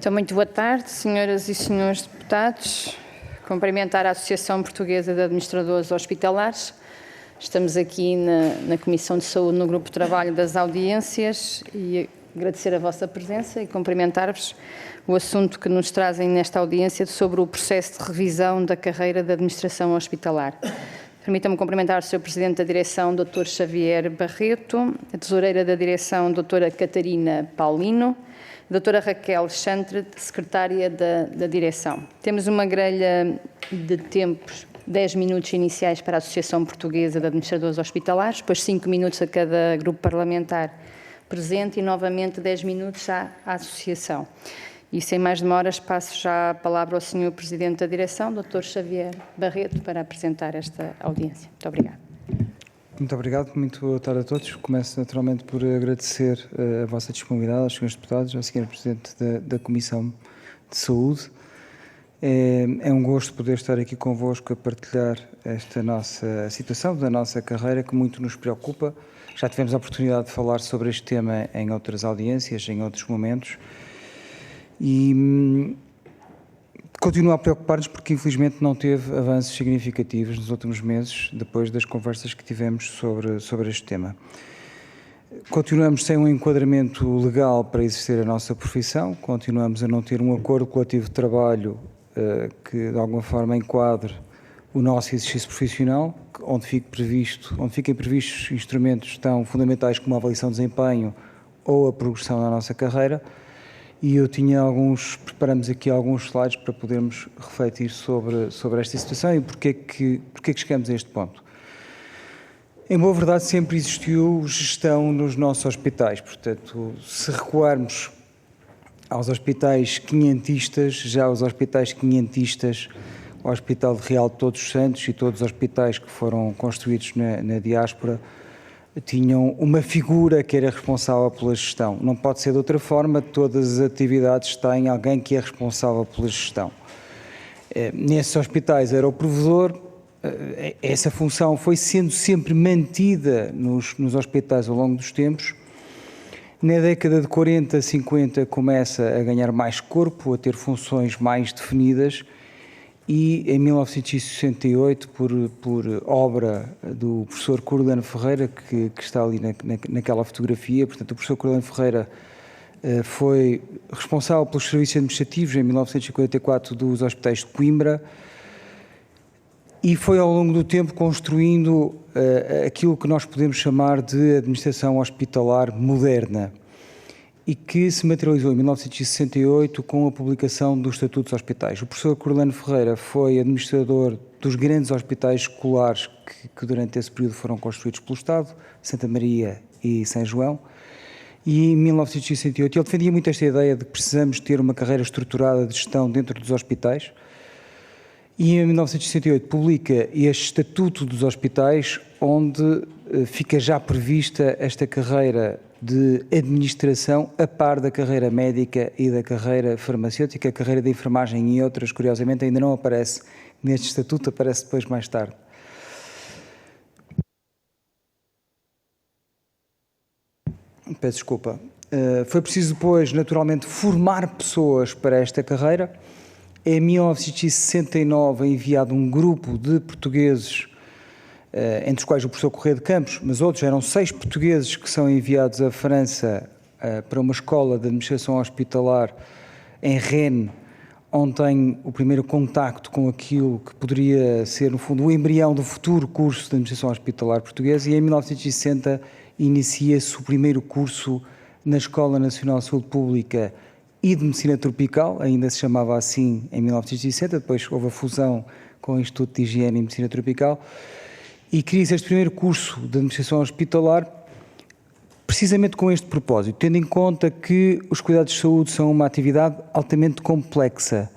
Então, muito boa tarde, senhoras e senhores deputados. Cumprimentar a Associação Portuguesa de Administradores Hospitalares. Estamos aqui na Comissão de Saúde, no Grupo de Trabalho das Audiências, e agradecer a vossa presença e cumprimentar-vos o assunto que nos trazem nesta audiência sobre o processo de revisão da carreira de administração hospitalar. Permitam-me cumprimentar o Sr. Presidente da Direção, Dr. Xavier Barreto, a Tesoureira da Direção, Dra. Catarina Paulino, a Dra. Raquel Chantre, Secretária da Direção. Temos uma grelha de tempos, 10 minutos iniciais para a Associação Portuguesa de Administradores Hospitalares, depois 5 minutos a cada grupo parlamentar presente e novamente 10 minutos à Associação. E sem mais demoras passo já a palavra ao Sr. Presidente da Direção, Dr. Xavier Barreto, para apresentar esta audiência. Muito obrigada. Muito obrigado, muito boa tarde a todos. Começo naturalmente por agradecer a vossa disponibilidade aos senhores deputados, ao Sr. Presidente da Comissão de Saúde. É um gosto poder estar aqui convosco a partilhar esta nossa situação, da nossa carreira, que muito nos preocupa. Já tivemos a oportunidade de falar sobre este tema em outras audiências, em outros momentos, e continua a preocupar-nos porque infelizmente não teve avanços significativos nos últimos meses, depois das conversas que tivemos sobre este tema. Continuamos sem um enquadramento legal para exercer a nossa profissão, continuamos a não ter um acordo coletivo de trabalho que de alguma forma enquadre o nosso exercício profissional, onde fiquem previstos instrumentos tão fundamentais como a avaliação de desempenho ou a progressão na nossa carreira. E eu preparamos aqui alguns slides para podermos refletir sobre esta situação e porque é que chegamos a este ponto. Em boa verdade, sempre existiu gestão nos nossos hospitais, portanto, se recuarmos aos hospitais quinhentistas, já os hospitais quinhentistas, o Hospital de Real de Todos os Santos e todos os hospitais que foram construídos na diáspora, tinham uma figura que era responsável pela gestão. Não pode ser de outra forma, todas as atividades têm alguém que é responsável pela gestão. Nesses hospitais era o provedor, essa função foi sendo sempre mantida nos hospitais ao longo dos tempos. Na década de 40, 50 começa a ganhar mais corpo, a ter funções mais definidas, e em 1968, por obra do professor Coriolano Ferreira, que está ali naquela fotografia, portanto o professor Coriolano Ferreira foi responsável pelos serviços administrativos em 1944 dos hospitais de Coimbra e foi ao longo do tempo construindo aquilo que nós podemos chamar de administração hospitalar moderna, e que se materializou em 1968 com a publicação do Estatuto dos Hospitais. O professor Coriolano Ferreira foi administrador dos grandes hospitais escolares que durante esse período foram construídos pelo Estado, Santa Maria e São João, e em 1968 ele defendia muito esta ideia de que precisamos ter uma carreira estruturada de gestão dentro dos hospitais, e em 1968 publica este Estatuto dos Hospitais, onde fica já prevista esta carreira de administração a par da carreira médica e da carreira farmacêutica. A carreira de enfermagem e outras, curiosamente, ainda não aparece neste estatuto, aparece depois mais tarde. Peço desculpa. Foi preciso depois, naturalmente, formar pessoas para esta carreira. Em 1969 é enviado um grupo de portugueses, entre os quais o professor Correia de Campos, mas outros, eram 6 portugueses que são enviados à França para uma escola de administração hospitalar em Rennes, onde tem o primeiro contacto com aquilo que poderia ser, no fundo, o embrião do futuro curso de administração hospitalar portuguesa, e em 1960 inicia-se o primeiro curso na Escola Nacional de Saúde Pública e de Medicina Tropical, ainda se chamava assim em 1960, depois houve a fusão com o Instituto de Higiene e Medicina Tropical, e cria-se este primeiro curso de administração hospitalar precisamente com este propósito, tendo em conta que os cuidados de saúde são uma atividade altamente complexa,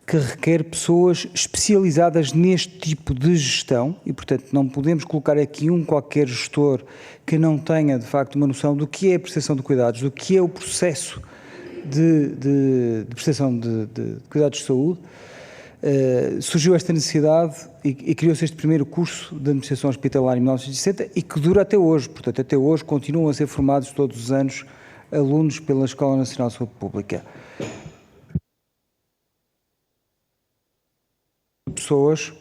que requer pessoas especializadas neste tipo de gestão e, portanto, não podemos colocar aqui qualquer gestor que não tenha, de facto, uma noção do que é a prestação de cuidados, do que é o processo de prestação de cuidados de saúde. Surgiu esta necessidade e criou-se este primeiro curso de administração hospitalar em 1960 e que dura até hoje. Portanto, até hoje continuam a ser formados todos os anos alunos pela Escola Nacional de Saúde Pública. pessoas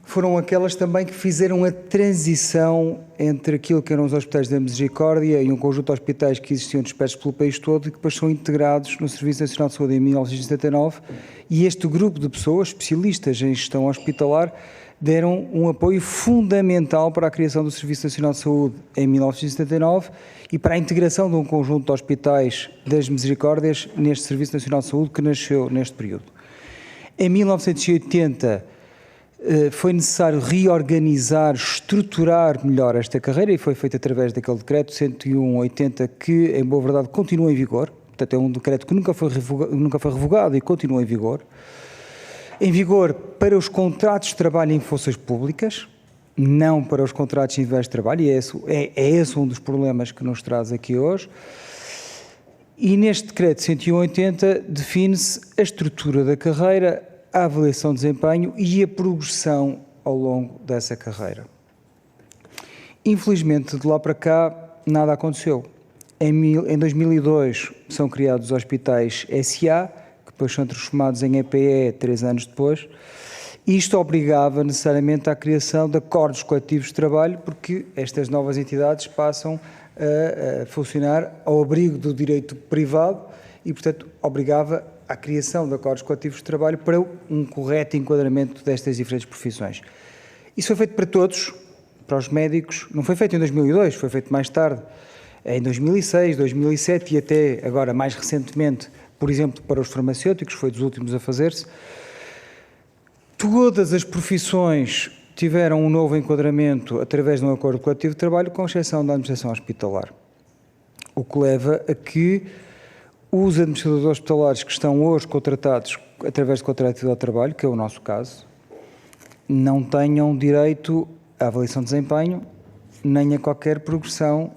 foram aquelas também que fizeram a transição entre aquilo que eram os hospitais da Misericórdia e um conjunto de hospitais que existiam dispersos pelo país todo e que depois são integrados no Serviço Nacional de Saúde em 1979, e este grupo de pessoas, especialistas em gestão hospitalar, deram um apoio fundamental para a criação do Serviço Nacional de Saúde em 1979 e para a integração de um conjunto de hospitais das Misericórdias neste Serviço Nacional de Saúde que nasceu neste período. Em 1980, foi necessário reorganizar, estruturar melhor esta carreira e foi feito através daquele decreto 101/80 que, em boa verdade, continua em vigor. Portanto, é um decreto que nunca foi revogado e continua em vigor. Em vigor para os contratos de trabalho em forças públicas, não para os contratos individuais de trabalho, e é esse um dos problemas que nos traz aqui hoje. E neste decreto 101/80 define-se a estrutura da carreira, a avaliação de desempenho e a progressão ao longo dessa carreira. Infelizmente, de lá para cá, nada aconteceu. Em 2002 são criados os hospitais SA, que depois são transformados em EPE 3 anos depois. Isto obrigava necessariamente à criação de acordos coletivos de trabalho, porque estas novas entidades passam a funcionar ao abrigo do direito privado e, portanto, obrigava à criação de acordos coletivos de trabalho para um correto enquadramento destas diferentes profissões. Isso foi feito para todos, para os médicos, não foi feito em 2002, foi feito mais tarde, em 2006, 2007 e até agora mais recentemente, por exemplo, para os farmacêuticos, foi dos últimos a fazer-se. Todas as profissões tiveram um novo enquadramento através de um acordo coletivo de trabalho, com exceção da administração hospitalar, o que leva a que os administradores hospitalares que estão hoje contratados através de contrato de trabalho, que é o nosso caso, não tenham direito à avaliação de desempenho nem a qualquer progressão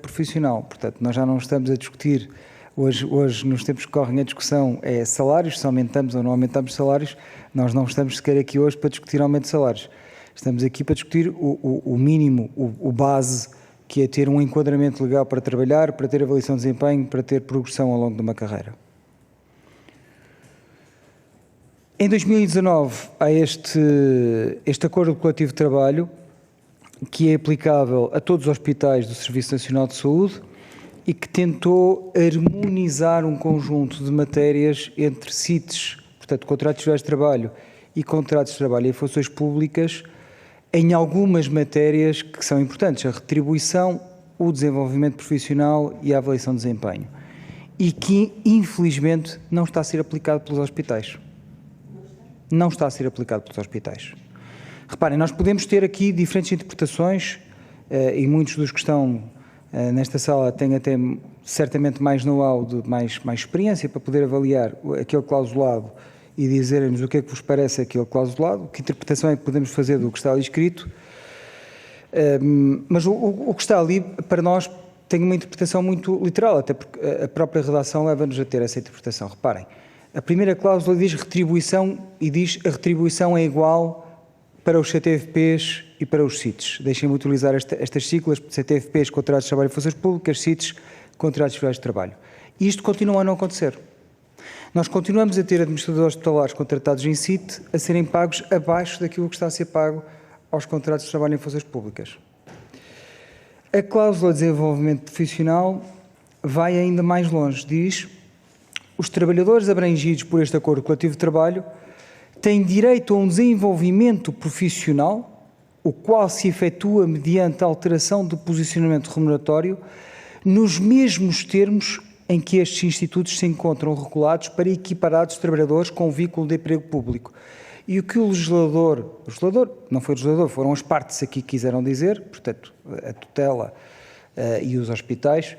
profissional. Portanto, nós já não estamos a discutir, hoje nos tempos que correm a discussão é salários, se aumentamos ou não aumentamos salários, nós não estamos sequer aqui hoje para discutir aumento de salários. Estamos aqui para discutir o mínimo, o base, que é ter um enquadramento legal para trabalhar, para ter avaliação de desempenho, para ter progressão ao longo de uma carreira. Em 2019 há este acordo coletivo de trabalho que é aplicável a todos os hospitais do Serviço Nacional de Saúde e que tentou harmonizar um conjunto de matérias entre CITES, portanto, contratos de trabalho e contratos de trabalho em funções públicas, em algumas matérias que são importantes, a retribuição, o desenvolvimento profissional e a avaliação de desempenho, e que, infelizmente, não está a ser aplicado pelos hospitais. Não está a ser aplicado pelos hospitais. Reparem, nós podemos ter aqui diferentes interpretações, e muitos dos que estão nesta sala têm até certamente mais know-how, mais experiência para poder avaliar aquele clausulado e dizerem-nos o que é que vos parece aquele clausulado, que interpretação é que podemos fazer do que está ali escrito, mas o que está ali, para nós, tem uma interpretação muito literal, até porque a própria redação leva-nos a ter essa interpretação. Reparem, a primeira cláusula diz retribuição e diz a retribuição é igual para os CTFPs e para os CITES. Deixem-me utilizar estas siglas, CTFPs, contratos de trabalho em funções públicas, CITES, contratos de trabalho. E isto continua a não acontecer. Nós continuamos a ter administradores hospitalares contratados em CIT a serem pagos abaixo daquilo que está a ser pago aos contratos de trabalho em funções públicas. A cláusula de desenvolvimento profissional vai ainda mais longe. Diz: os trabalhadores abrangidos por este acordo coletivo de trabalho têm direito a um desenvolvimento profissional, o qual se efetua mediante a alteração do posicionamento remuneratório, nos mesmos termos em que estes institutos se encontram regulados para equiparados trabalhadores com vínculo de emprego público. E o que o legislador, não foi o legislador, foram as partes aqui que quiseram dizer, portanto, a tutela e os hospitais,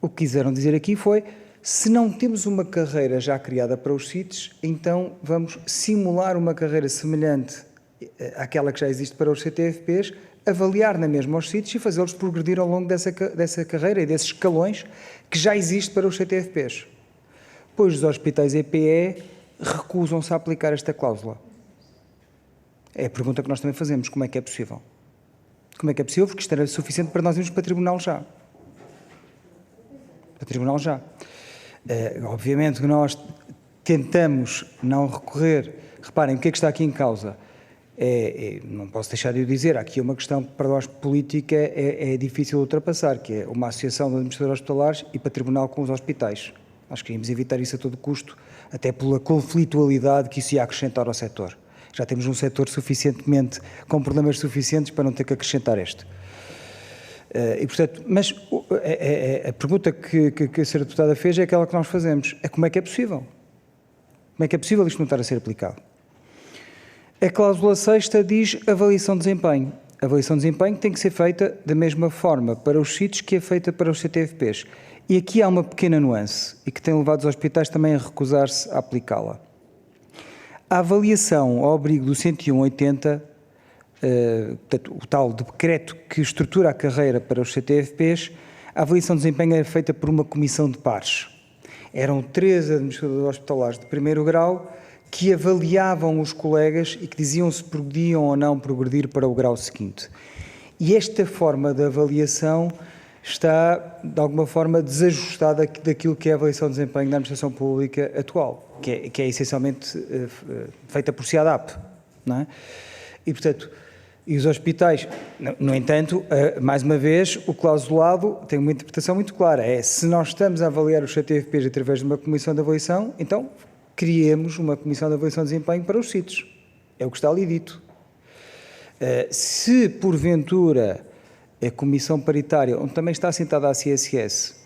o que quiseram dizer aqui foi: se não temos uma carreira já criada para os CITES, então vamos simular uma carreira semelhante àquela que já existe para os CTFPs, avaliar na mesma os CITES e fazê-los progredir ao longo dessa carreira e desses escalões que já existe para os CTFPs. Pois os hospitais EPE recusam-se a aplicar esta cláusula. É a pergunta que nós também fazemos: como é que é possível? Como é que é possível? Porque isto era suficiente para nós irmos para tribunal já. Para tribunal já. Obviamente que nós tentamos não recorrer. Reparem, o que é que está aqui em causa? Não posso deixar de o dizer, há aqui uma questão que para nós política é difícil ultrapassar, que é uma associação de administradores hospitalares e para tribunal com os hospitais. Nós queríamos evitar isso a todo custo, até pela conflitualidade que isso ia acrescentar ao setor. Já temos um setor suficientemente, com problemas suficientes para não ter que acrescentar este. E, portanto, mas a pergunta que a senhora deputada fez é aquela que nós fazemos. É como é que é possível? Como é que é possível isto não estar a ser aplicado? A cláusula 6ª diz avaliação de desempenho. A avaliação de desempenho tem que ser feita da mesma forma para os sítios que é feita para os CTFPs. E aqui há uma pequena nuance e que tem levado os hospitais também a recusar-se a aplicá-la. A avaliação ao abrigo do 101/80, o tal decreto que estrutura a carreira para os CTFPs, a avaliação de desempenho era feita por uma comissão de pares. Eram 3 administradores hospitalares de primeiro grau que avaliavam os colegas e que diziam se podiam ou não progredir para o grau seguinte. E esta forma de avaliação está, de alguma forma, desajustada daquilo que é a avaliação de desempenho da administração pública atual, que é essencialmente feita por CIADAP, não é? E, portanto, e os hospitais, no entanto, mais uma vez, o clausulado tem uma interpretação muito clara, se nós estamos a avaliar os CTFPs através de uma comissão de avaliação, então criemos uma comissão de avaliação de desempenho para os sítios. É o que está ali dito. Se, porventura, a comissão paritária, onde também está assentada a CSS,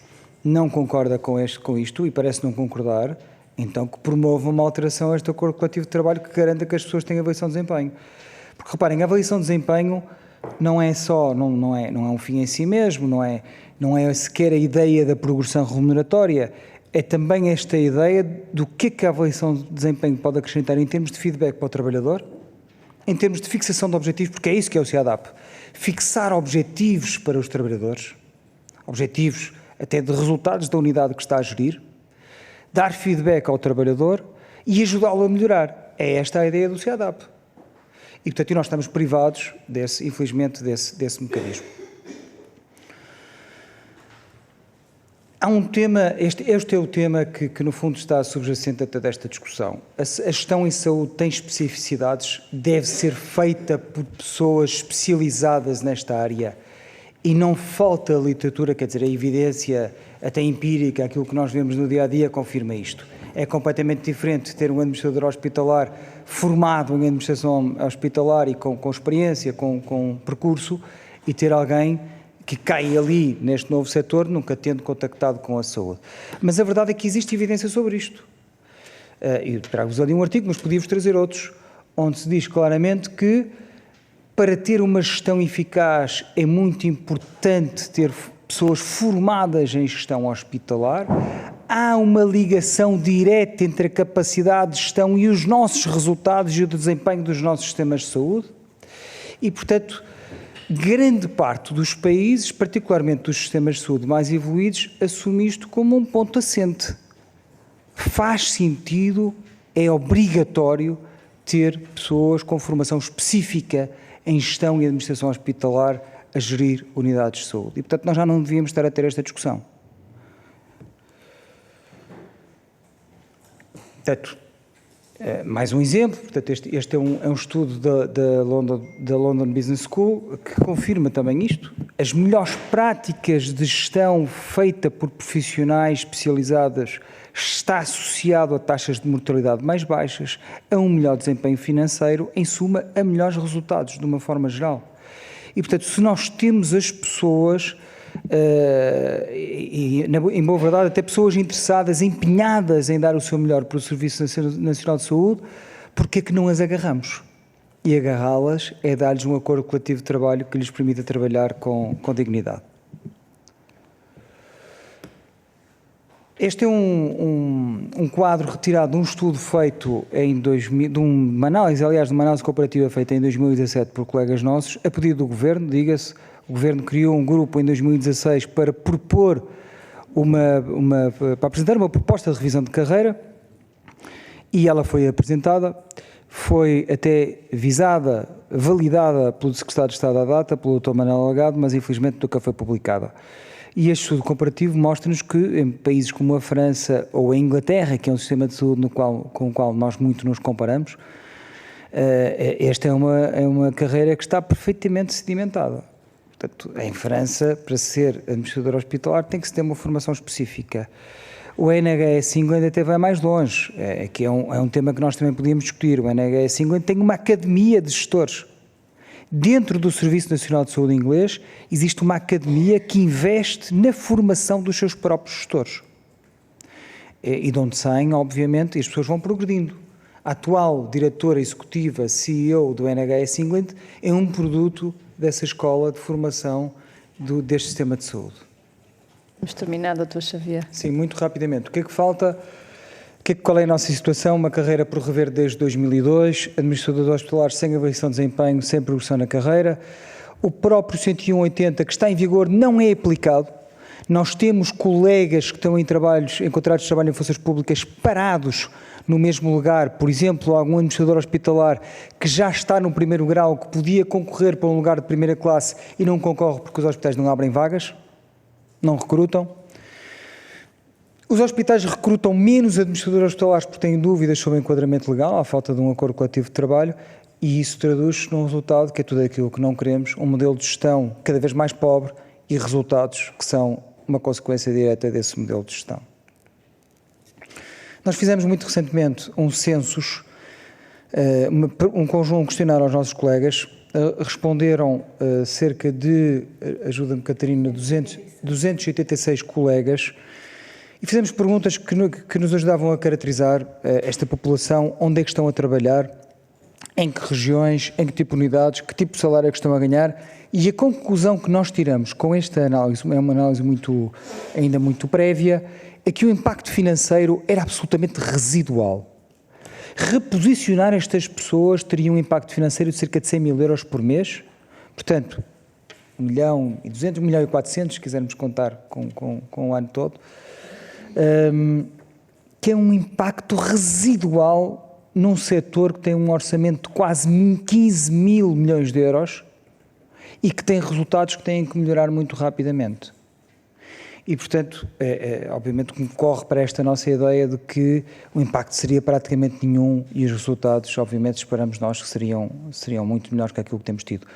não concorda com isto e parece não concordar, então que promova uma alteração a este acordo coletivo de trabalho que garanta que as pessoas tenham avaliação de desempenho. Porque, reparem, a avaliação de desempenho não é só, não é um fim em si mesmo, não é sequer a ideia da progressão remuneratória, é também esta ideia do que é que a avaliação de desempenho pode acrescentar em termos de feedback para o trabalhador, em termos de fixação de objetivos, porque é isso que é o CIADAP, fixar objetivos para os trabalhadores, objetivos até de resultados da unidade que está a gerir, dar feedback ao trabalhador e ajudá-lo a melhorar. É esta a ideia do CIADAP. E, portanto, nós estamos privados, infelizmente, desse mecanismo. Há um tema, este é o tema que no fundo está subjacente a toda esta discussão. A gestão em saúde tem especificidades, deve ser feita por pessoas especializadas nesta área e não falta literatura, quer dizer, a evidência até empírica, aquilo que nós vemos no dia-a-dia confirma isto. É completamente diferente ter um administrador hospitalar formado em administração hospitalar e com experiência, com percurso, e ter alguém que cai ali neste novo setor, nunca tendo contactado com a saúde. Mas a verdade é que existe evidência sobre isto. Eu trago-vos ali um artigo, mas podia-vos trazer outros, onde se diz claramente que para ter uma gestão eficaz é muito importante ter pessoas formadas em gestão hospitalar. Há uma ligação direta entre a capacidade de gestão e os nossos resultados e o desempenho dos nossos sistemas de saúde. E, portanto, grande parte dos países, particularmente dos sistemas de saúde mais evoluídos, assume isto como um ponto assente. Faz sentido, é obrigatório ter pessoas com formação específica em gestão e administração hospitalar a gerir unidades de saúde. E, portanto, nós já não devíamos estar a ter esta discussão. Portanto, mais um exemplo, portanto, este é um estudo da London Business School que confirma também isto. As melhores práticas de gestão feita por profissionais especializadas está associado a taxas de mortalidade mais baixas, a um melhor desempenho financeiro, em suma, a melhores resultados, de uma forma geral. E, portanto, se nós temos as pessoas, em boa verdade, até pessoas interessadas, empenhadas em dar o seu melhor para o Serviço Nacional de Saúde, porque é que não as agarramos? E agarrá-las é dar-lhes um acordo coletivo de trabalho que lhes permita trabalhar com dignidade. Este é um quadro retirado de um estudo feito em 2000, de uma análise comparativa feita em 2017 por colegas nossos, a pedido do Governo, diga-se. O Governo criou um grupo em 2016 para propor para apresentar uma proposta de revisão de carreira e ela foi apresentada, foi até visada, validada pelo Secretário de Estado à data, pelo Dr. Manuel Algado, mas infelizmente nunca foi publicada. E este estudo comparativo mostra-nos que em países como a França ou a Inglaterra, que é um sistema de saúde com o qual nós muito nos comparamos, esta é uma carreira que está perfeitamente sedimentada. Portanto, em França, para ser administrador hospitalar, tem que se ter uma formação específica. O NHS England até vai mais longe, que é um tema que nós também podíamos discutir. O NHS England tem uma academia de gestores. Dentro do Serviço Nacional de Saúde inglês, existe uma academia que investe na formação dos seus próprios gestores. E de onde saem, obviamente, e as pessoas vão progredindo. A atual diretora executiva, CEO do NHS England, é um produto dessa escola de formação deste sistema de saúde. Vamos terminar, Dr. Xavier. Sim, muito rapidamente. O que é que falta? Qual é a nossa situação? Uma carreira por rever desde 2002, administrador de hospitalares sem avaliação de desempenho, sem progressão na carreira. O próprio 101/80 que está em vigor não é aplicado. Nós temos colegas que estão em contratos de trabalho em funções públicas parados no mesmo lugar, por exemplo, algum administrador hospitalar que já está no primeiro grau, que podia concorrer para um lugar de primeira classe e não concorre porque os hospitais não abrem vagas, não recrutam. Os hospitais recrutam menos administradores hospitalares porque têm dúvidas sobre o enquadramento legal, à falta de um acordo coletivo de trabalho, e isso traduz num resultado que é tudo aquilo que não queremos, um modelo de gestão cada vez mais pobre e resultados que são uma consequência direta desse modelo de gestão. Nós fizemos muito recentemente um census, um questionário aos nossos colegas, responderam cerca de, ajuda-me Catarina, 286 colegas, e fizemos perguntas que nos ajudavam a caracterizar esta população, onde é que estão a trabalhar, em que regiões, em que tipo de unidades, que tipo de salário é que estão a ganhar, e a conclusão que nós tiramos com esta análise, é uma análise ainda muito prévia, é que o impacto financeiro era absolutamente residual. Reposicionar estas pessoas teria um impacto financeiro de cerca de 100 mil euros por mês, portanto, 1.200.000, 1.400.000, se quisermos contar com o ano todo, que é um impacto residual num setor que tem um orçamento de quase 15 mil milhões de euros e que tem resultados que têm que melhorar muito rapidamente. E, portanto, obviamente concorre para esta nossa ideia de que o impacto seria praticamente nenhum e os resultados, obviamente, esperamos nós que seriam muito melhores que aquilo que temos tido.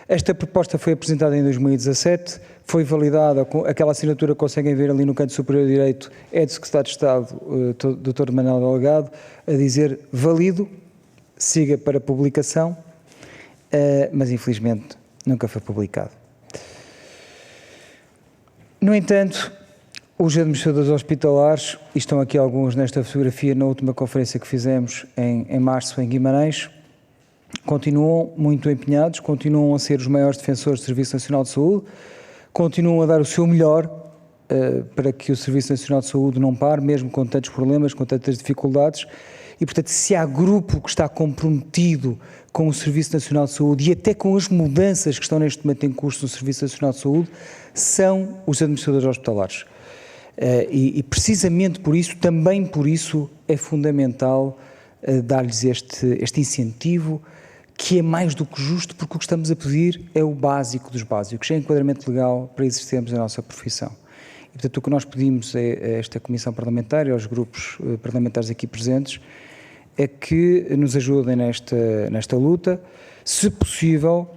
Esta proposta foi apresentada em 2017, foi validada, aquela assinatura que conseguem ver ali no canto superior direito é do Secretário de Estado, Dr. Manuel Delgado, a dizer válido, siga para publicação, mas infelizmente nunca foi publicado. No entanto, os administradores hospitalares, e estão aqui alguns nesta fotografia na última conferência que fizemos em março em Guimarães, continuam muito empenhados, continuam a ser os maiores defensores do Serviço Nacional de Saúde, continuam a dar o seu melhor para que o Serviço Nacional de Saúde não pare, mesmo com tantos problemas, com tantas dificuldades, e portanto se há grupo que está comprometido com o Serviço Nacional de Saúde e até com as mudanças que estão neste momento em curso no Serviço Nacional de Saúde, são os administradores hospitalares. E precisamente por isso, também por isso, é fundamental dar-lhes este incentivo, que é mais do que justo, porque o que estamos a pedir é o básico dos básicos, é enquadramento legal para exercermos a nossa profissão. E, portanto, o que nós pedimos a esta Comissão Parlamentar e aos grupos parlamentares aqui presentes é que nos ajudem nesta luta, se possível,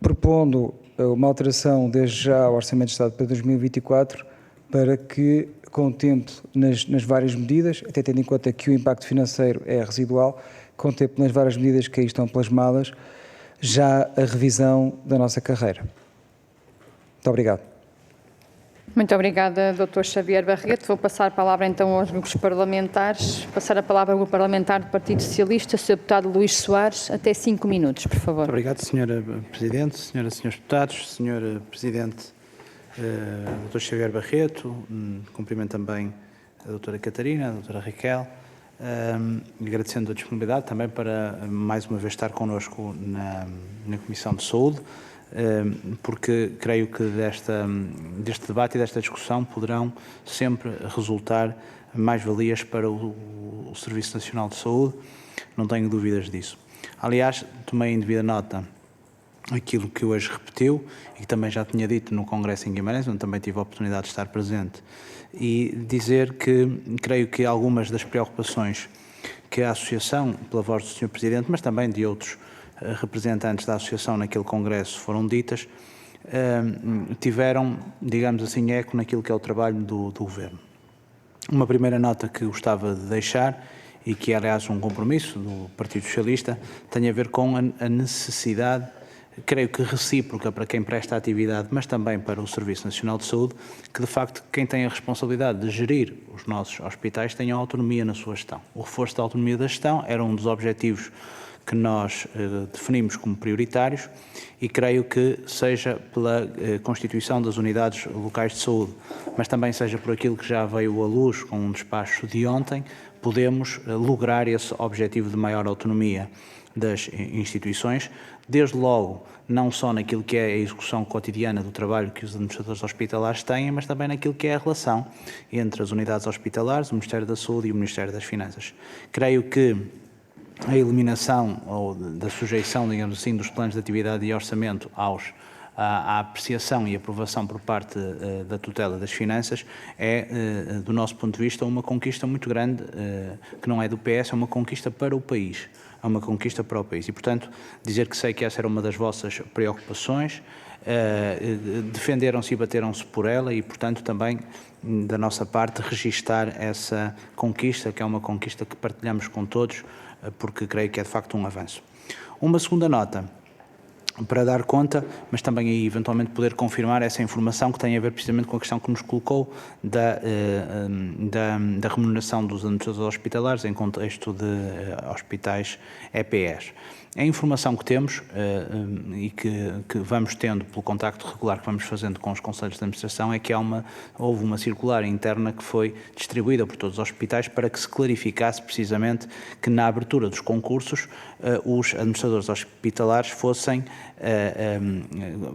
propondo uma alteração desde já ao Orçamento de Estado para 2024, para que contemple nas várias medidas, até tendo em conta que o impacto financeiro é residual, contemple nas várias medidas que aí estão plasmadas, já a revisão da nossa carreira. Muito obrigado. Muito obrigada, Dr. Xavier Barreto. Vou passar a palavra então aos grupos parlamentares. Passar a palavra ao Grupo Parlamentar do Partido Socialista, Sr. Deputado Luís Soares, até 5 minutos, por favor. Muito obrigado, Sra. Presidente, Senhoras e Senhores Deputados, Sr. Presidente Dr. Xavier Barreto, cumprimento também a Dra. Catarina, a Dra. Raquel, agradecendo a disponibilidade também para mais uma vez estar connosco na Comissão de Saúde, porque creio que deste debate e desta discussão poderão sempre resultar mais-valias para o Serviço Nacional de Saúde, não tenho dúvidas disso. Aliás, tomei em devida nota aquilo que hoje repetiu e que também já tinha dito no Congresso em Guimarães, onde também tive a oportunidade de estar presente, e dizer que creio que algumas das preocupações que a Associação, pela voz do Sr. Presidente, mas também de outros representantes da Associação naquele Congresso foram ditas, tiveram, digamos assim, eco naquilo que é o trabalho do Governo. Uma primeira nota que gostava de deixar, e que é, aliás, um compromisso do Partido Socialista, tem a ver com a necessidade, creio que recíproca para quem presta atividade, mas também para o Serviço Nacional de Saúde, que de facto quem tem a responsabilidade de gerir os nossos hospitais tenha autonomia na sua gestão. O reforço da autonomia da gestão era um dos objetivos que nós definimos como prioritários e creio que seja pela constituição das unidades locais de saúde, mas também seja por aquilo que já veio à luz com um despacho de ontem, podemos lograr esse objetivo de maior autonomia das instituições, desde logo não só naquilo que é a execução cotidiana do trabalho que os administradores hospitalares têm, mas também naquilo que é a relação entre as unidades hospitalares, o Ministério da Saúde e o Ministério das Finanças. Creio que a eliminação ou da sujeição, digamos assim, dos planos de atividade e orçamento à apreciação e aprovação por parte da tutela das finanças é, do nosso ponto de vista, uma conquista muito grande, que não é do PS, é uma conquista para o país. É uma conquista para o país. E, portanto, dizer que sei que essa era uma das vossas preocupações, defenderam-se e bateram-se por ela e, portanto, também, da nossa parte, registar essa conquista, que é uma conquista que partilhamos com todos, porque creio que é, de facto, um avanço. Uma segunda nota, para dar conta, mas também aí eventualmente poder confirmar essa informação que tem a ver precisamente com a questão que nos colocou da remuneração dos administradores hospitalares em contexto de hospitais EPS. A informação que temos e que vamos tendo pelo contacto regular que vamos fazendo com os conselhos de administração é que houve uma circular interna que foi distribuída por todos os hospitais para que se clarificasse precisamente que na abertura dos concursos os administradores hospitalares fossem,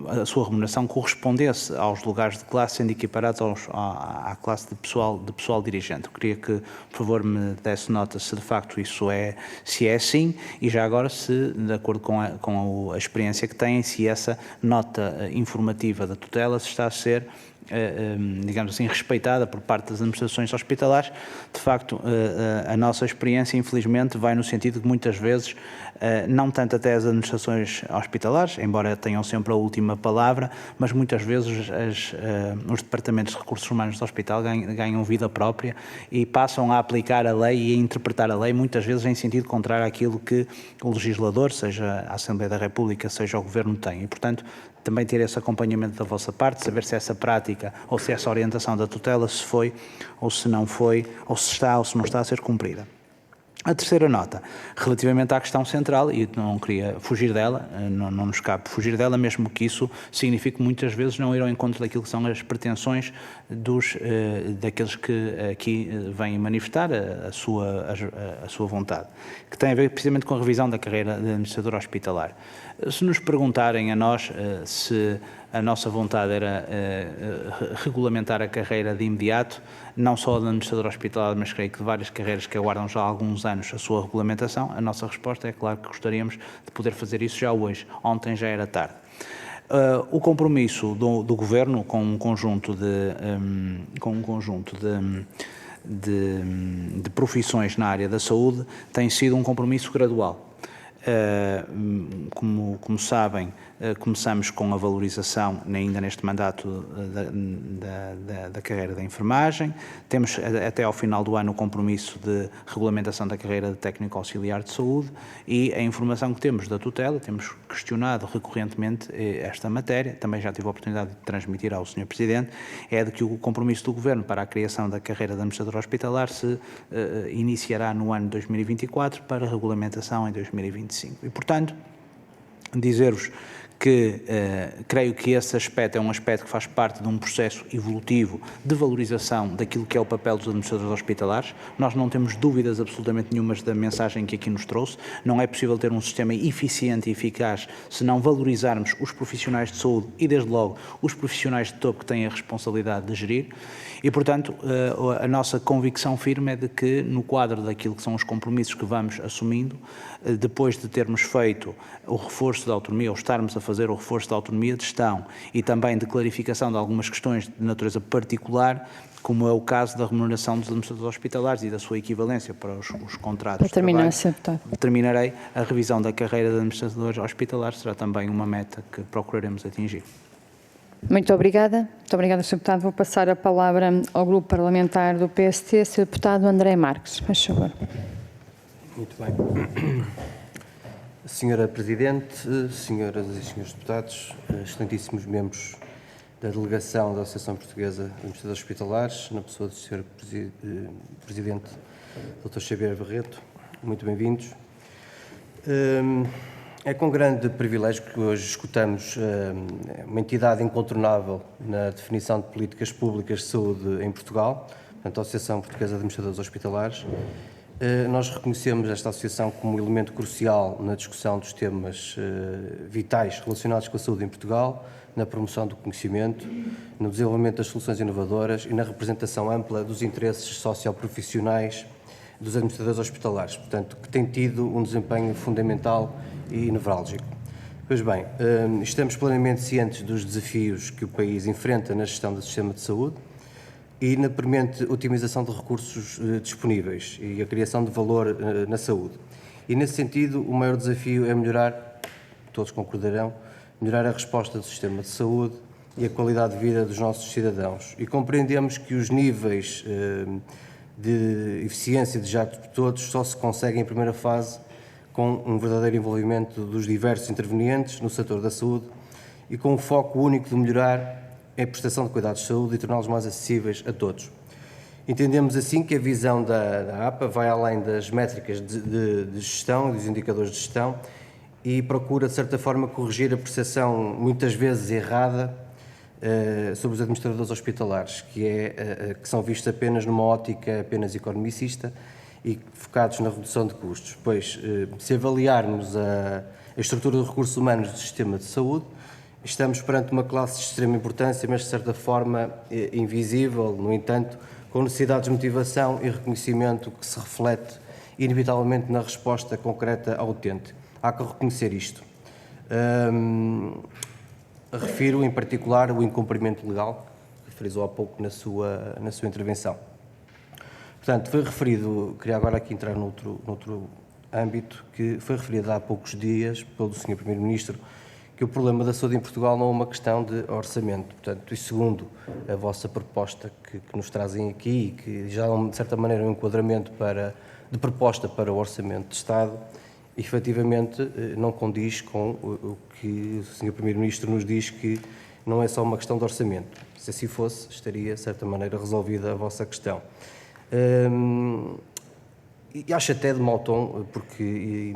a sua remuneração correspondesse aos lugares de classe sendo equiparados à classe de pessoal dirigente. Eu queria que, por favor, me desse nota se de facto isso se é assim e já agora se, de acordo com a experiência que têm, se essa nota informativa da tutela se está a ser, digamos assim, respeitada por parte das administrações hospitalares. De facto, a nossa experiência, infelizmente, vai no sentido de que muitas vezes, não tanto até as administrações hospitalares, embora tenham sempre a última palavra, mas muitas vezes os departamentos de recursos humanos do hospital ganham vida própria e passam a aplicar a lei e a interpretar a lei, muitas vezes em sentido contrário àquilo que o legislador, seja a Assembleia da República, seja o Governo, tem. E, portanto, também ter esse acompanhamento da vossa parte, saber se essa prática ou se essa orientação da tutela se foi ou se não foi, ou se está ou se não está a ser cumprida. A terceira nota, relativamente à questão central, e não queria fugir dela, não nos cabe fugir dela, mesmo que isso signifique muitas vezes não ir ao encontro daquilo que são as pretensões daqueles que aqui vêm manifestar a sua vontade, que tem a ver precisamente com a revisão da carreira de administrador hospitalar. Se nos perguntarem a nós se a nossa vontade era regulamentar a carreira de imediato, não só de administrador hospitalar, mas creio que de várias carreiras que aguardam já há alguns anos a sua regulamentação, a nossa resposta é claro que gostaríamos de poder fazer isso já hoje. Ontem já era tarde. O compromisso do Governo com um conjunto de profissões na área da saúde tem sido um compromisso gradual. Como sabem, começamos com a valorização, ainda neste mandato, da carreira da enfermagem. Temos até ao final do ano o compromisso de regulamentação da carreira de técnico auxiliar de saúde e a informação que temos da tutela, temos questionado recorrentemente esta matéria, também já tive a oportunidade de transmitir ao Sr. Presidente, é de que o compromisso do Governo para a criação da carreira de administrador hospitalar se iniciará no ano 2024 para a regulamentação em 2025. E, portanto, dizer-vos que creio que esse aspecto é um aspecto que faz parte de um processo evolutivo de valorização daquilo que é o papel dos administradores hospitalares. Nós não temos dúvidas absolutamente nenhumas da mensagem que aqui nos trouxe. Não é possível ter um sistema eficiente e eficaz se não valorizarmos os profissionais de saúde e, desde logo, os profissionais de topo que têm a responsabilidade de gerir. E, portanto, a nossa convicção firme é de que, no quadro daquilo que são os compromissos que vamos assumindo, depois de termos feito o reforço da autonomia, ou estarmos a fazer o reforço da autonomia de gestão e também de clarificação de algumas questões de natureza particular, como é o caso da remuneração dos administradores hospitalares e da sua equivalência para os contratos Para terminar, de Sr. trabalho. Deputado. Terminarei. A revisão da carreira de administradores hospitalares será também uma meta que procuraremos atingir. Muito obrigada. Muito obrigada, Sr. Deputado. Vou passar a palavra ao Grupo Parlamentar do PST, Sr. Deputado André Marques. Faz favor. Muito bem. Senhora Presidente, senhoras e senhores deputados, excelentíssimos membros da delegação da Associação Portuguesa de Administradores Hospitalares, na pessoa do Sr. Presidente Dr. Xavier Barreto, muito bem-vindos. É com grande privilégio que hoje escutamos uma entidade incontornável na definição de políticas públicas de saúde em Portugal, portanto, a Associação Portuguesa de Administradores Hospitalares. Nós reconhecemos esta associação como um elemento crucial na discussão dos temas vitais relacionados com a saúde em Portugal, na promoção do conhecimento, no desenvolvimento das soluções inovadoras e na representação ampla dos interesses socioprofissionais dos administradores hospitalares, portanto, que tem tido um desempenho fundamental e nevrálgico. Pois bem, estamos plenamente cientes dos desafios que o país enfrenta na gestão do sistema de saúde e na premente otimização de recursos disponíveis e a criação de valor na saúde. E, nesse sentido, o maior desafio é melhorar, todos concordarão, melhorar a resposta do sistema de saúde e a qualidade de vida dos nossos cidadãos. E compreendemos que os níveis de eficiência desejados por todos só se conseguem em primeira fase com um verdadeiro envolvimento dos diversos intervenientes no setor da saúde e com o foco único de melhorar a prestação de cuidados de saúde e torná-los mais acessíveis a todos. Entendemos assim que a visão da APA vai além das métricas de gestão, dos indicadores de gestão, e procura, de certa forma, corrigir a percepção, muitas vezes errada, sobre os administradores hospitalares, que são vistos apenas numa ótica apenas economicista e focados na redução de custos. Pois, se avaliarmos a estrutura de recursos humanos do sistema de saúde, estamos perante uma classe de extrema importância, mas de certa forma invisível, no entanto, com necessidades de motivação e reconhecimento que se reflete inevitavelmente na resposta concreta ao utente. Há que reconhecer isto. Refiro em particular o incumprimento legal, que frisou há pouco na sua intervenção. Portanto, foi referido, queria agora aqui entrar noutro âmbito, que foi referido há poucos dias pelo Sr. Primeiro-Ministro, que o problema da saúde em Portugal não é uma questão de orçamento. Portanto, e segundo a vossa proposta que nos trazem aqui, e que já de certa maneira é um enquadramento de proposta para o Orçamento de Estado, efetivamente não condiz com o que o Sr. Primeiro-Ministro nos diz, que não é só uma questão de orçamento. Se assim fosse, estaria de certa maneira resolvida a vossa questão. E acho até de mau tom, porque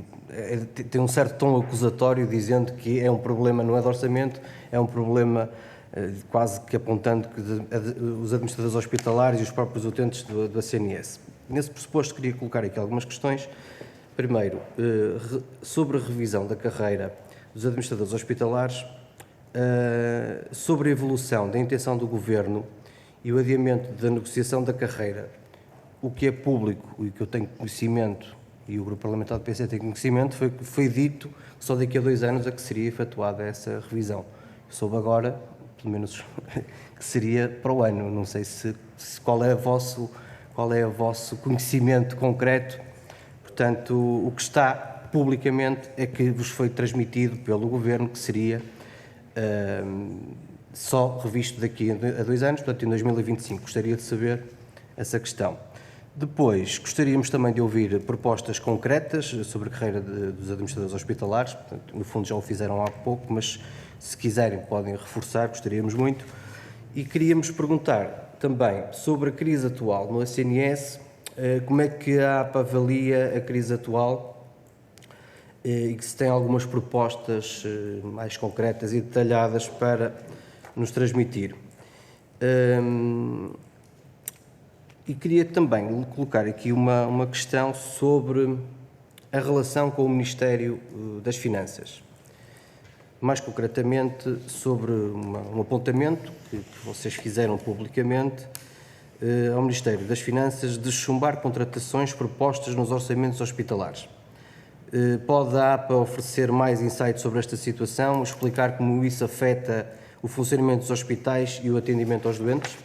tem um certo tom acusatório, dizendo que é um problema, não é de orçamento, é um problema quase que apontando que os administradores hospitalares e os próprios utentes do CNS. Nesse pressuposto, queria colocar aqui algumas questões. Primeiro, sobre a revisão da carreira dos administradores hospitalares, sobre a evolução da intenção do Governo e o adiamento da negociação da carreira. O que é público e que eu tenho conhecimento, e o Grupo Parlamentar do PC tem conhecimento, foi dito que só daqui a 2 anos é que seria efetuada essa revisão. Soube agora, pelo menos, que seria para o ano. Não sei qual é o vosso conhecimento concreto. Portanto, o que está publicamente é que vos foi transmitido pelo Governo que seria só revisto daqui a 2 anos, portanto, em 2025. Gostaria de saber essa questão. Depois, gostaríamos também de ouvir propostas concretas sobre a carreira dos administradores hospitalares. Portanto, no fundo já o fizeram há pouco, mas se quiserem podem reforçar, gostaríamos muito. E queríamos perguntar também sobre a crise atual no SNS, como é que a APA avalia a crise atual e se tem algumas propostas mais concretas e detalhadas para nos transmitir. E queria também colocar aqui uma questão sobre a relação com o Ministério das Finanças. Mais concretamente, sobre um apontamento que vocês fizeram publicamente ao Ministério das Finanças de chumbar contratações propostas nos orçamentos hospitalares. Pode a APA oferecer mais insights sobre esta situação, explicar como isso afeta o funcionamento dos hospitais e o atendimento aos doentes?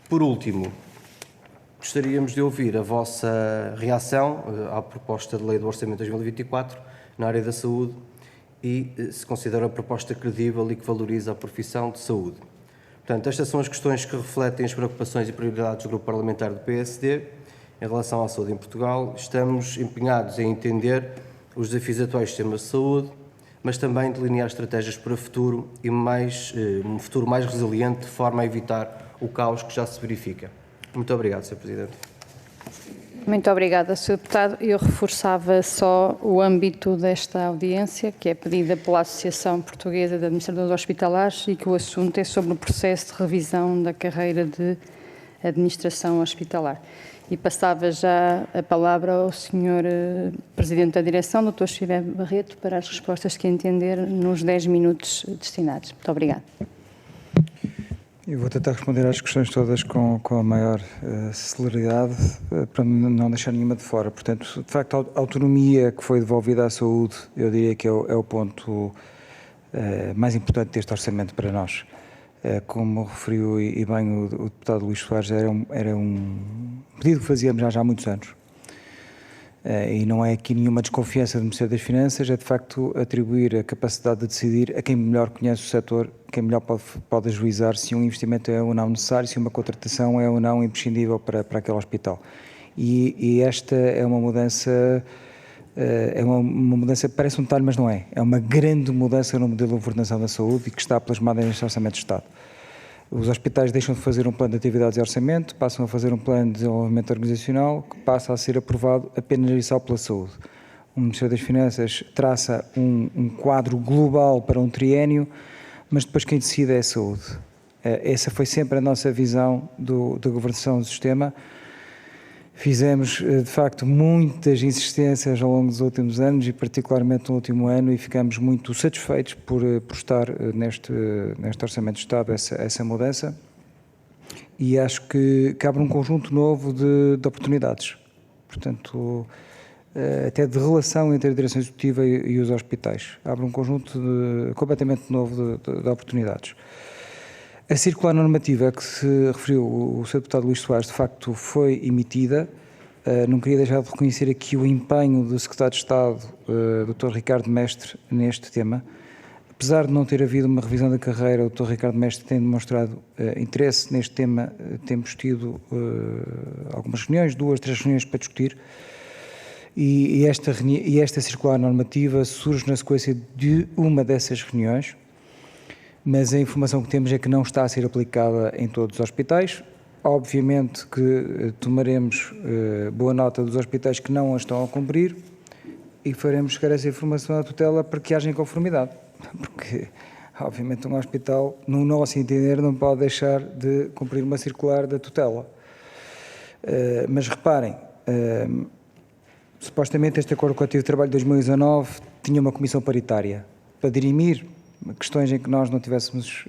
Por último, gostaríamos de ouvir a vossa reação à proposta de lei do Orçamento de 2024 na área da saúde e se considera a proposta credível e que valoriza a profissão de saúde. Portanto, estas são as questões que refletem as preocupações e prioridades do Grupo Parlamentar do PSD em relação à saúde em Portugal. Estamos empenhados em entender os desafios atuais do sistema de saúde, mas também delinear estratégias para o futuro e um futuro mais resiliente, de forma a evitar o caos que já se verifica. Muito obrigado, Sr. Presidente. Muito obrigada, Sr. Deputado. Eu reforçava só o âmbito desta audiência, que é pedida pela Associação Portuguesa de Administradores Hospitalares e que o assunto é sobre o processo de revisão da carreira de administração hospitalar. E passava já a palavra ao Sr. Presidente da Direção, Dr. Xavier Barreto, para as respostas que entender nos 10 minutos destinados. Muito obrigada. Eu vou tentar responder às questões todas com a maior celeridade, para não deixar nenhuma de fora. Portanto, de facto, a autonomia que foi devolvida à saúde, eu diria que é o ponto mais importante deste orçamento para nós. Como referiu e bem o deputado Luís Soares, era um pedido que fazíamos já há muitos anos. E não é aqui nenhuma desconfiança do Ministério das Finanças, é de facto atribuir a capacidade de decidir a quem melhor conhece o setor, quem melhor pode ajuizar se um investimento é ou não necessário, se uma contratação é ou não imprescindível para aquele hospital. E esta é uma mudança, parece um detalhe, mas não é. É uma grande mudança no modelo de governação da saúde e que está plasmada neste Orçamento de Estado. Os hospitais deixam de fazer um plano de atividades e orçamento, passam a fazer um plano de desenvolvimento organizacional que passa a ser aprovado apenas e só pela saúde. O Ministério das Finanças traça um quadro global para um triênio, mas depois quem decide é a saúde. Essa foi sempre a nossa visão da governação do sistema. Fizemos, de facto, muitas insistências ao longo dos últimos anos e particularmente no último ano e ficamos muito satisfeitos por estar neste Orçamento de Estado essa mudança e acho que abre um conjunto novo de oportunidades, portanto, até de relação entre a direção executiva e os hospitais. Abre um conjunto completamente novo de oportunidades. A circular normativa que se referiu o Sr. Deputado Luís Soares, de facto, foi emitida. Não queria deixar de reconhecer aqui o empenho do Secretário de Estado, Dr. Ricardo Mestre, neste tema. Apesar de não ter havido uma revisão da carreira, o Dr. Ricardo Mestre tem demonstrado interesse neste tema. Temos tido algumas reuniões, 2, 3 reuniões para discutir. E esta circular normativa surge na sequência de uma dessas reuniões. Mas a informação que temos é que não está a ser aplicada em todos os hospitais. Obviamente que tomaremos boa nota dos hospitais que não a estão a cumprir e faremos chegar essa informação à tutela para que haja inconformidade. Porque, obviamente, um hospital, no nosso entender, não pode deixar de cumprir uma circular da tutela. Mas reparem, supostamente este Acordo Coletivo de Trabalho de 2019 tinha uma comissão paritária para dirimir questões em que nós não tivéssemos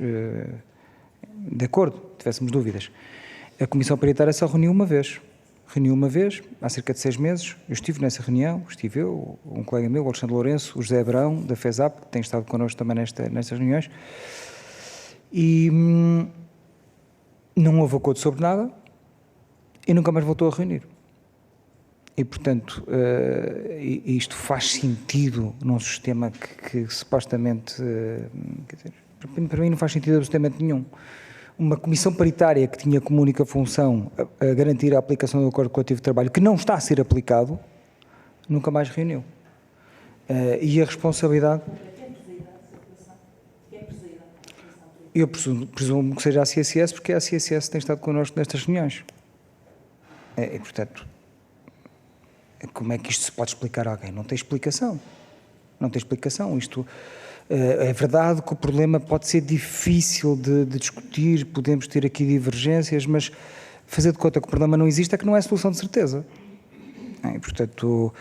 de acordo, tivéssemos dúvidas. A Comissão Paritária só reuniu uma vez, há cerca de 6 meses. Eu estive nessa reunião, estive eu, um colega meu, o Alexandre Lourenço, o José Abrão, da FESAP, que tem estado connosco também nestas reuniões, e não houve acordo sobre nada e nunca mais voltou a reunir. E, portanto, isto faz sentido num sistema que supostamente, quer dizer, para mim não faz sentido absolutamente nenhum. Uma comissão paritária que tinha como única função a garantir a aplicação do Acordo Coletivo de Trabalho, que não está a ser aplicado, nunca mais reuniu. E a responsabilidade... Eu presumo que seja a CSS, porque a CSS tem estado connosco nestas reuniões. E, portanto... Como é que isto se pode explicar a alguém? Não tem explicação. Não tem explicação. Isto é verdade que o problema pode ser difícil de discutir, podemos ter aqui divergências, mas fazer de conta que o problema não existe é que não é solução de certeza. E, portanto,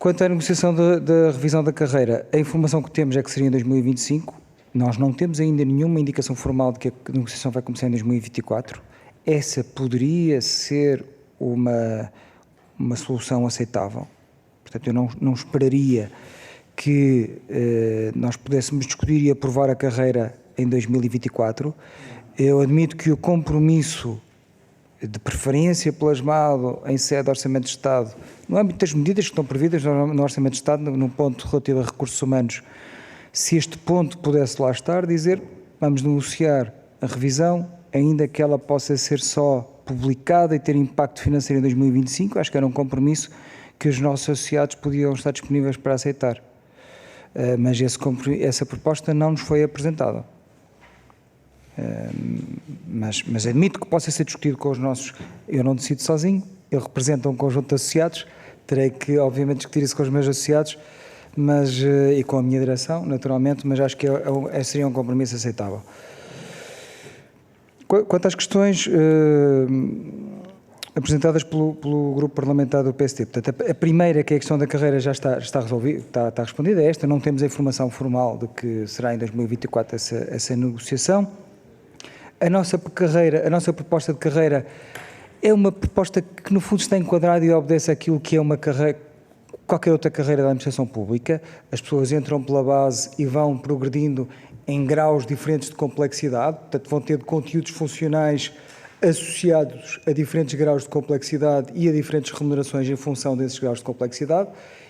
quanto à negociação da revisão da carreira, a informação que temos é que seria em 2025. Nós não temos ainda nenhuma indicação formal de que a negociação vai começar em 2024. Essa poderia ser uma solução aceitável. Portanto, eu não esperaria que nós pudéssemos discutir e aprovar a carreira em 2024. Eu admito que o compromisso de preferência plasmado em sede do Orçamento de Estado, no âmbito das medidas que estão previstas no Orçamento de Estado, no ponto relativo a recursos humanos, se este ponto pudesse lá estar, dizer, vamos negociar a revisão, ainda que ela possa ser só publicada e ter impacto financeiro em 2025, acho que era um compromisso que os nossos associados podiam estar disponíveis para aceitar. Mas essa proposta não nos foi apresentada. Mas admito que possa ser discutido com os nossos... Eu não decido sozinho, eu represento um conjunto de associados, terei que, obviamente, discutir isso com os meus associados, e com a minha direção, naturalmente, mas acho que seria um compromisso aceitável. Quanto às questões apresentadas pelo grupo parlamentar do PSD, portanto, a primeira, que é a questão da carreira, já está resolvida, está respondida a esta, não temos a informação formal de que será em 2024 essa negociação. A nossa proposta de carreira é uma proposta que, no fundo, está enquadrada e obedece àquilo que é uma carreira, qualquer outra carreira da administração pública. As pessoas entram pela base e vão progredindo em graus diferentes de complexidade, portanto, vão ter conteúdos funcionais associados a diferentes graus de complexidade e a diferentes remunerações em função desses graus de complexidade,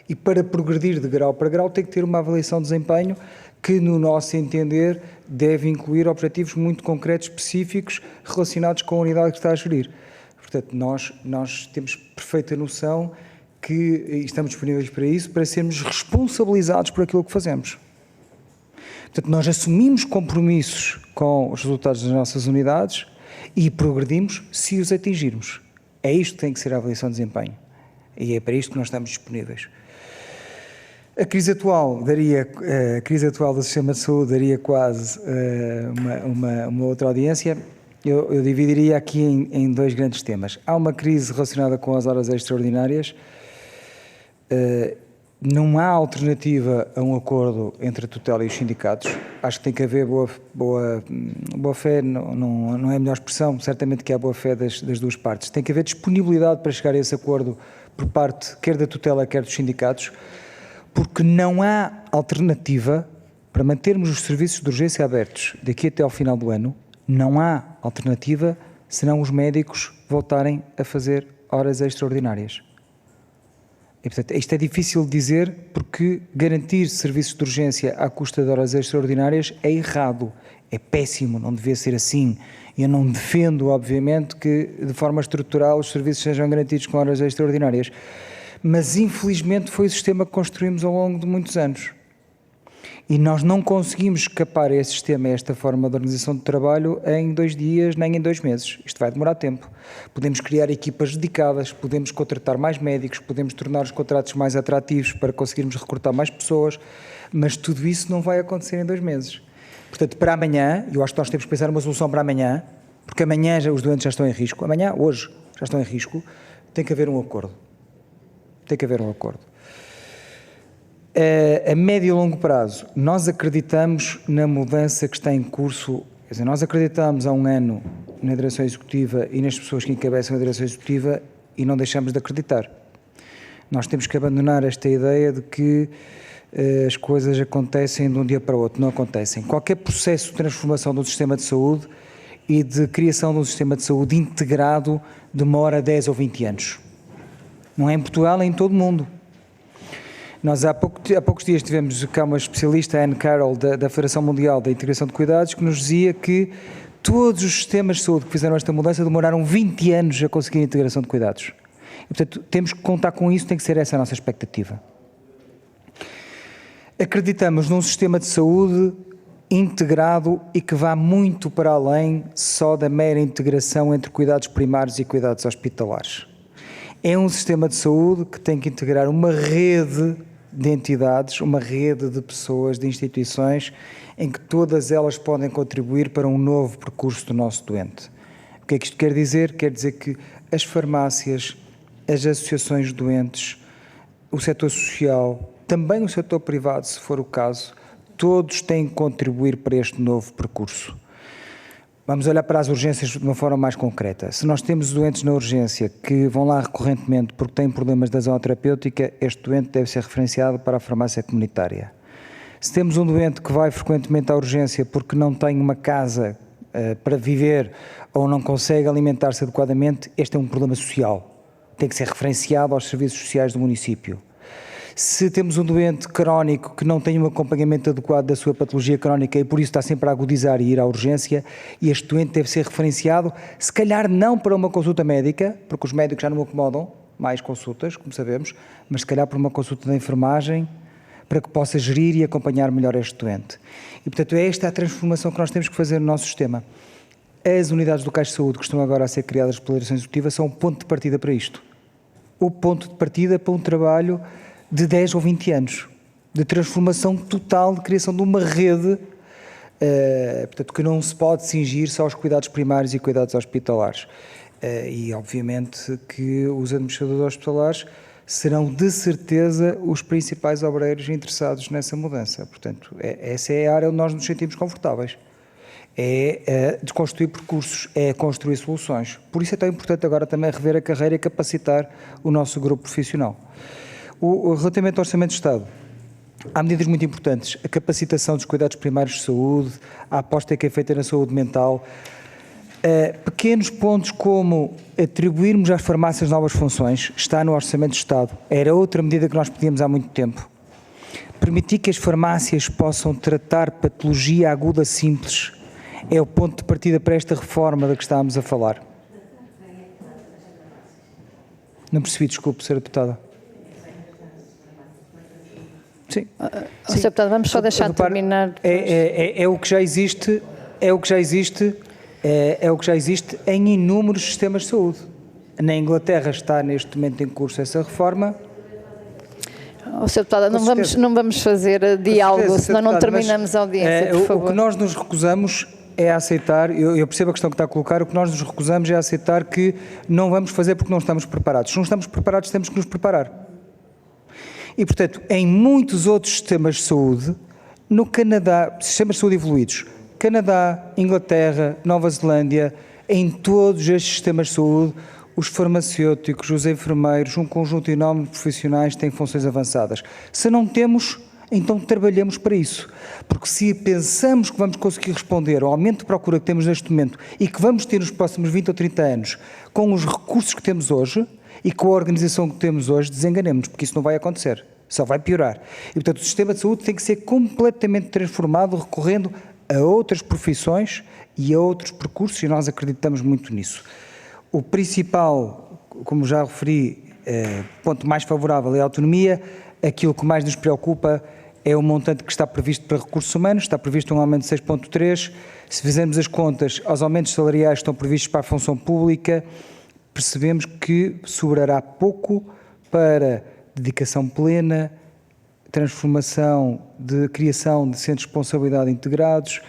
e para progredir de grau para grau tem que ter uma avaliação de desempenho que, no nosso entender, deve incluir objetivos muito concretos, específicos, relacionados com a unidade que está a gerir. Portanto, nós temos perfeita noção que estamos disponíveis para isso, para sermos responsabilizados por aquilo que fazemos. Portanto, nós assumimos compromissos com os resultados das nossas unidades e progredimos se os atingirmos. É isto que tem que ser a avaliação de desempenho. E é para isto que nós estamos disponíveis. A crise atual do sistema de saúde daria quase uma outra audiência. Eu dividiria aqui em dois grandes temas. Há uma crise relacionada com as horas extraordinárias. Não há alternativa a um acordo entre a tutela e os sindicatos. Acho que tem que haver boa fé, não é a melhor expressão, certamente que há boa fé das duas partes. Tem que haver disponibilidade para chegar a esse acordo por parte quer da tutela, quer dos sindicatos, porque não há alternativa para mantermos os serviços de urgência abertos daqui até ao final do ano. Não há alternativa senão os médicos voltarem a fazer horas extraordinárias. E, portanto, isto é difícil de dizer porque garantir serviços de urgência à custa de horas extraordinárias é errado, é péssimo, não devia ser assim. Eu não defendo, obviamente, que de forma estrutural os serviços sejam garantidos com horas extraordinárias, mas infelizmente foi o sistema que construímos ao longo de muitos anos. E nós não conseguimos escapar a esse sistema, a esta forma de organização de trabalho em 2 dias, nem em 2 meses. Isto vai demorar tempo. Podemos criar equipas dedicadas, podemos contratar mais médicos, podemos tornar os contratos mais atrativos para conseguirmos recrutar mais pessoas, mas tudo isso não vai acontecer em 2 meses. Portanto, para amanhã, eu acho que nós temos que pensar numa solução para amanhã, porque amanhã os doentes já estão em risco, hoje, já estão em risco, tem que haver um acordo. Tem que haver um acordo. A médio e longo prazo, nós acreditamos na mudança que está em curso, quer dizer, nós acreditamos há um ano na direção executiva e nas pessoas que encabeçam a direção executiva e não deixamos de acreditar. Nós temos que abandonar esta ideia de que as coisas acontecem de um dia para o outro, não acontecem. Qualquer processo de transformação do sistema de saúde e de criação de um sistema de saúde integrado demora 10 ou 20 anos. Não é em Portugal, é em todo o mundo. Nós há poucos dias tivemos cá uma especialista, Anne Carroll, da Federação Mundial da Integração de Cuidados, que nos dizia que todos os sistemas de saúde que fizeram esta mudança demoraram 20 anos a conseguir a integração de cuidados. E, portanto, temos que contar com isso, tem que ser essa a nossa expectativa. Acreditamos num sistema de saúde integrado e que vá muito para além só da mera integração entre cuidados primários e cuidados hospitalares. É um sistema de saúde que tem que integrar uma rede de entidades, uma rede de pessoas, de instituições, em que todas elas podem contribuir para um novo percurso do nosso doente. O que é que isto quer dizer? Quer dizer que as farmácias, as associações de doentes, o setor social, também o setor privado, se for o caso, todos têm que contribuir para este novo percurso. Vamos olhar para as urgências de uma forma mais concreta. Se nós temos doentes na urgência que vão lá recorrentemente porque têm problemas da zona terapêutica, este doente deve ser referenciado para a farmácia comunitária. Se temos um doente que vai frequentemente à urgência porque não tem uma casa para viver ou não consegue alimentar-se adequadamente, este é um problema social. Tem que ser referenciado aos serviços sociais do município. Se temos um doente crónico que não tem um acompanhamento adequado da sua patologia crónica e por isso está sempre a agudizar e ir à urgência, e este doente deve ser referenciado, se calhar não para uma consulta médica, porque os médicos já não acomodam mais consultas, como sabemos, mas se calhar para uma consulta de enfermagem, para que possa gerir e acompanhar melhor este doente. E, portanto, é esta a transformação que nós temos que fazer no nosso sistema. As unidades locais de saúde que estão agora a ser criadas pela direção executiva são o ponto de partida para isto. O ponto de partida para um trabalho de 10 ou 20 anos, de transformação total, de criação de uma rede, portanto, que não se pode cingir só aos cuidados primários e cuidados hospitalares. E, obviamente, que os administradores hospitalares serão, de certeza, os principais obreiros interessados nessa mudança. Portanto, essa é a área onde nós nos sentimos confortáveis. É desconstruir percursos, é construir soluções. Por isso é tão importante agora também rever a carreira e capacitar o nosso grupo profissional. Relativamente ao Orçamento de Estado, há medidas muito importantes. A capacitação dos cuidados primários de saúde, a aposta que é feita na saúde mental, pequenos pontos como atribuirmos às farmácias novas funções, está no Orçamento de Estado. Era outra medida que nós pedíamos há muito tempo. Permitir que as farmácias possam tratar patologia aguda simples é o ponto de partida para esta reforma da que estávamos a falar. Não percebi, desculpe, Sra. Deputada. Sim. Sr. Deputado, vamos só deixar de terminar. É o que já existe, é o que já existe em inúmeros sistemas de saúde. Na Inglaterra está neste momento em curso essa reforma. Sr. Deputada, não vamos fazer diálogo, senão não terminamos a audiência, por favor. O que nós nos recusamos é aceitar, eu percebo a questão que está a colocar, o que nós nos recusamos é aceitar que não vamos fazer porque não estamos preparados. Se não estamos preparados, temos que nos preparar. E, portanto, em muitos outros sistemas de saúde, no Canadá, sistemas de saúde evoluídos, Canadá, Inglaterra, Nova Zelândia, em todos estes sistemas de saúde, os farmacêuticos, os enfermeiros, um conjunto enorme de profissionais têm funções avançadas. Se não temos, então trabalhamos para isso. Porque se pensamos que vamos conseguir responder ao aumento de procura que temos neste momento e que vamos ter nos próximos 20 ou 30 anos com os recursos que temos hoje e com a organização que temos hoje, desenganemos-nos, porque isso não vai acontecer. Só vai piorar. E, portanto, o sistema de saúde tem que ser completamente transformado, recorrendo a outras profissões e a outros percursos, e nós acreditamos muito nisso. O principal, como já referi, ponto mais favorável é a autonomia. Aquilo que mais nos preocupa é o montante que está previsto para recursos humanos, está previsto um aumento de 6,3. Se fizermos as contas aos aumentos salariais que estão previstos para a função pública, percebemos que sobrará pouco para dedicação plena, transformação de criação de centros de responsabilidade integrados,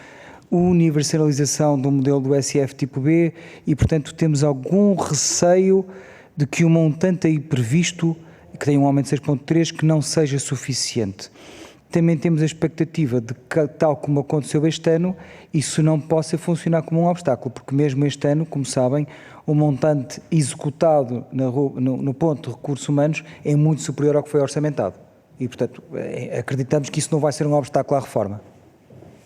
universalização do modelo do SF tipo B e, portanto, temos algum receio de que o montante aí previsto, que tem um aumento de 6,3, que não seja suficiente. Também temos a expectativa de que, tal como aconteceu este ano, isso não possa funcionar como um obstáculo, porque mesmo este ano, como sabem, o montante executado no ponto de recursos humanos é muito superior ao que foi orçamentado. E, portanto, acreditamos que isso não vai ser um obstáculo à reforma.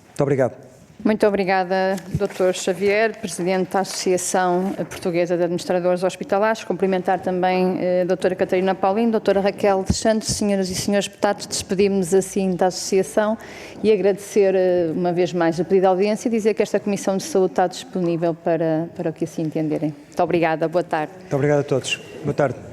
Muito obrigado. Muito obrigada, Dr. Xavier, Presidente da Associação Portuguesa de Administradores Hospitalares. Cumprimentar também a Dra. Catarina Paulino, Dra. Raquel dos Santos, senhoras e senhores deputados. Despedimos-nos assim da Associação e agradecer uma vez mais a pedido de audiência e dizer que esta Comissão de Saúde está disponível para o que assim entenderem. Muito obrigada, boa tarde. Muito obrigado a todos. Boa tarde.